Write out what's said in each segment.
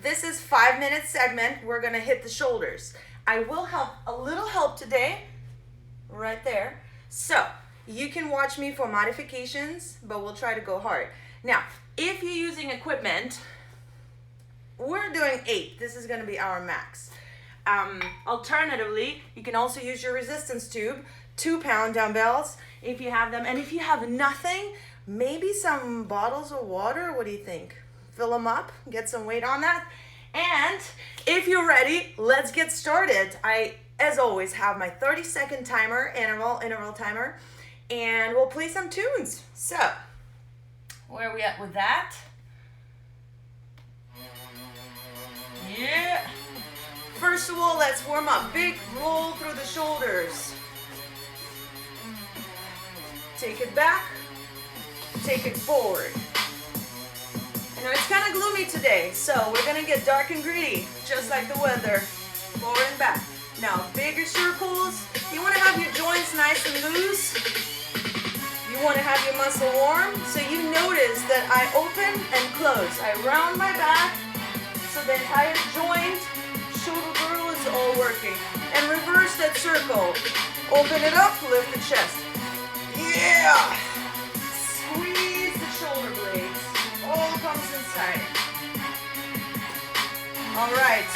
this is 5-minute segment. We're gonna hit the shoulders. I will have a little help today, right there. So you can watch me for modifications, but we'll try to go hard. Now, if you're using equipment, we're doing 8. This is gonna be our max. Alternatively, you can also use your resistance tube, 2-pound dumbbells if you have them. And if you have nothing, maybe some bottles of water. What do you think? Fill them up, get some weight on that. And if you're ready, let's get started. I, as always, have my 30-second timer, interval timer, and we'll play some tunes. So, where are we at with that? Yeah. First of all, let's warm up. Big roll through the shoulders. Take it back, take it forward. I know it's kind of gloomy today, so we're gonna get dark and gritty, just like the weather. Forward and back. Now, bigger circles. You wanna have your joints nice and loose. You wanna have your muscle warm. So you notice that I open and close. I round my back, so the entire joint, shoulder girdle is all working. And reverse that circle. Open it up, lift the chest. Yeah! Squeeze the shoulder blades. All comes inside. All right.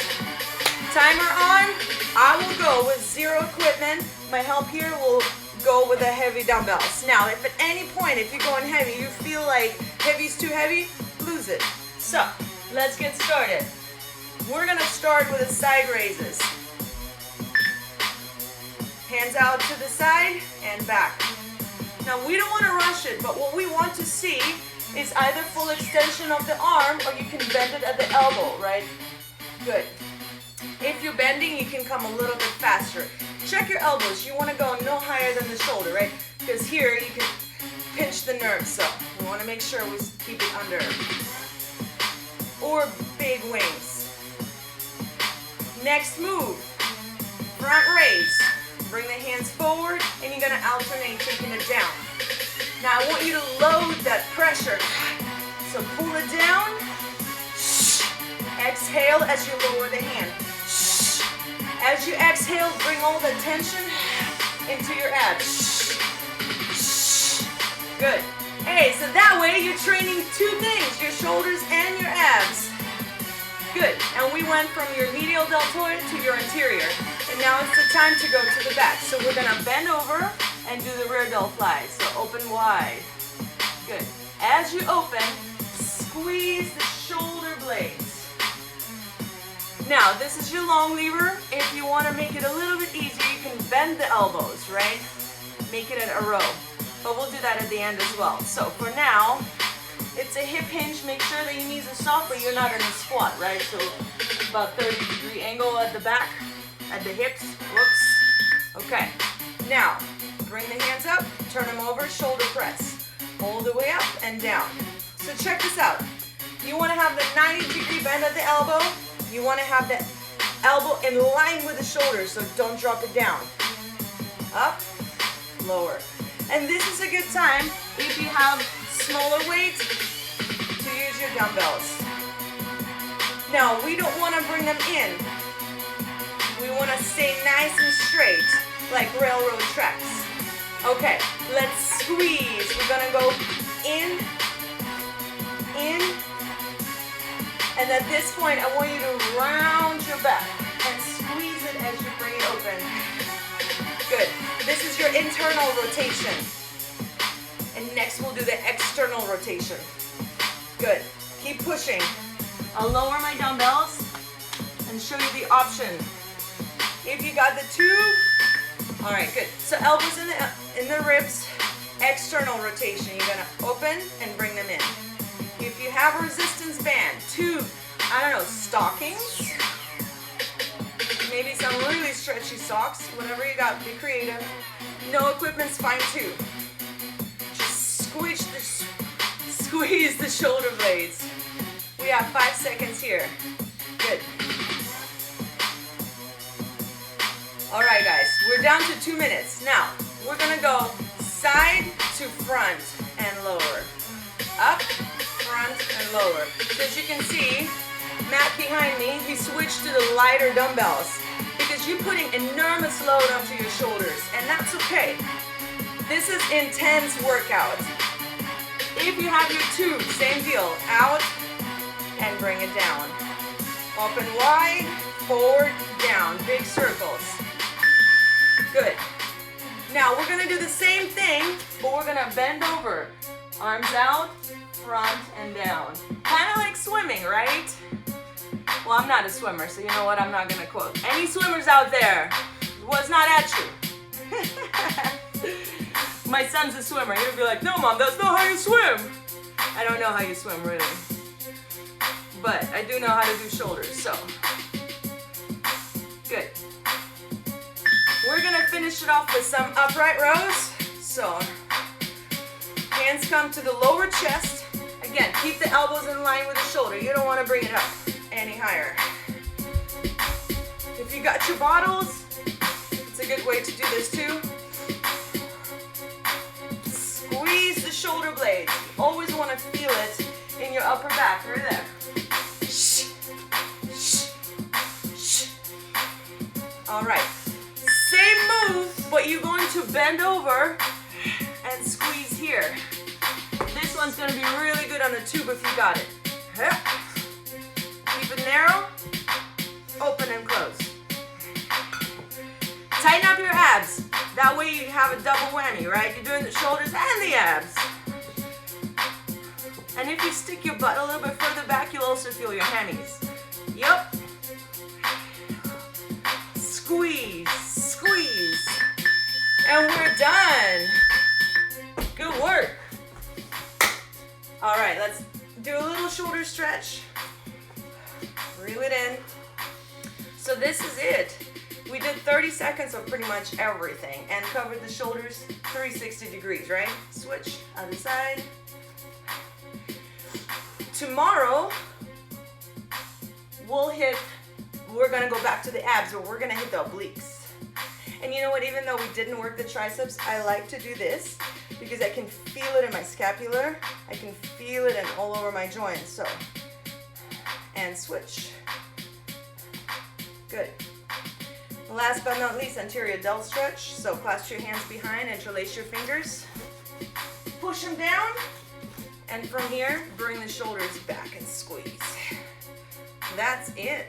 Timer on. I will go with 0 equipment. My help here will go with the heavy dumbbells. Now, if at any point, if you're going heavy, you feel like heavy's too heavy, lose it. So, let's get started. We're gonna start with the side raises. Hands out to the side and back. Now, we don't want to rush it, but what we want to see is either full extension of the arm or you can bend it at the elbow, right? Good. If you're bending, you can come a little bit faster. Check your elbows. You want to go no higher than the shoulder, right? Because here you can pinch the nerve, so we want to make sure we keep it under. Or big wings. Next move, front raise. Bring the hands forward, and you're gonna alternate taking it down. Now I want you to load that pressure. So pull it down. Exhale as you lower the hand. As you exhale, bring all the tension into your abs. Good. Hey, so that way you're training 2 things, your shoulders and your abs. Good. And we went from your medial deltoid to your anterior. And now it's the time to go to the back. So we're gonna bend over and do the rear delt fly. So open wide. Good. As you open, squeeze the shoulder blades. Now, this is your long lever. If you wanna make it a little bit easier, you can bend the elbows, right? Make it in a row. But we'll do that at the end as well. So for now, it's a hip hinge. Make sure that your knees are soft, but you're not in a squat, right? So about 30-degree angle at the back. At the hips, whoops. Okay, now bring the hands up, turn them over, shoulder press. Hold the way up and down. So check this out. You want to have the 90-degree bend at the elbow. You want to have the elbow in line with the shoulder, so don't drop it down. Up, lower. And this is a good time if you have smaller weight to use your dumbbells. Now, we don't want to bring them in. We want to stay nice and straight, like railroad tracks. Okay, let's squeeze. We're going to go in, and at this point, I want you to round your back and squeeze it as you bring it open. Good. This is your internal rotation. And next, we'll do the external rotation. Good. Keep pushing. I'll lower my dumbbells and show you the option. If you got the 2, all right, good. So elbows in the ribs, external rotation. You're gonna open and bring them in. If you have a resistance band, 2, I don't know, stockings, maybe some really stretchy socks, whatever you got, be creative. No equipment's fine too. Just squeeze the shoulder blades. We have 5 seconds here. Good. All right, guys, we're down to 2 minutes. Now, we're gonna go side to front and lower. Up, front, and lower. So as you can see, Matt behind me, he switched to the lighter dumbbells because you're putting enormous load onto your shoulders, and that's okay. This is intense workout. If you have your tube, same deal, out and bring it down. Open wide, forward, down, big circles. Good. Now we're gonna do the same thing, but we're gonna bend over. Arms out, front and down. Kind of like swimming, right? Well, I'm not a swimmer, so you know what? I'm not gonna quote. Any swimmers out there? Was not at you. My son's a swimmer. He'll be like, no, Mom, that's not how you swim. I don't know how you swim, really. But I do know how to do shoulders, so. Good. We're gonna finish it off with some upright rows. So, hands come to the lower chest. Again, keep the elbows in line with the shoulder. You don't wanna bring it up any higher. If you got your bottles, it's a good way to do this too. Squeeze the shoulder blades. You always want to feel it in your upper back, right there. All right, same move, but you're going to bend over and squeeze here. This one's going to be really good on the tube if you got it. Keep it narrow, open and close. Tighten up your abs. That way you have a double whammy, right? You're doing the shoulders and the abs. And if you stick your butt a little bit further back, you'll also feel your hammies. Yup. Squeeze, squeeze. And we're done. Good work. All right, let's do a little shoulder stretch. Reel it in. So this is it. We did 30 seconds of pretty much everything and covered the shoulders 360 degrees, right? Switch, other side. Tomorrow, we're gonna go back to the abs, but we're gonna hit the obliques. And you know what, even though we didn't work the triceps, I like to do this because I can feel it in my scapular. I can feel it all over my joints, so. And switch. Good. Last but not least, anterior delt stretch. So clasp your hands behind, interlace your fingers. Push them down. And from here, bring the shoulders back and squeeze. That's it.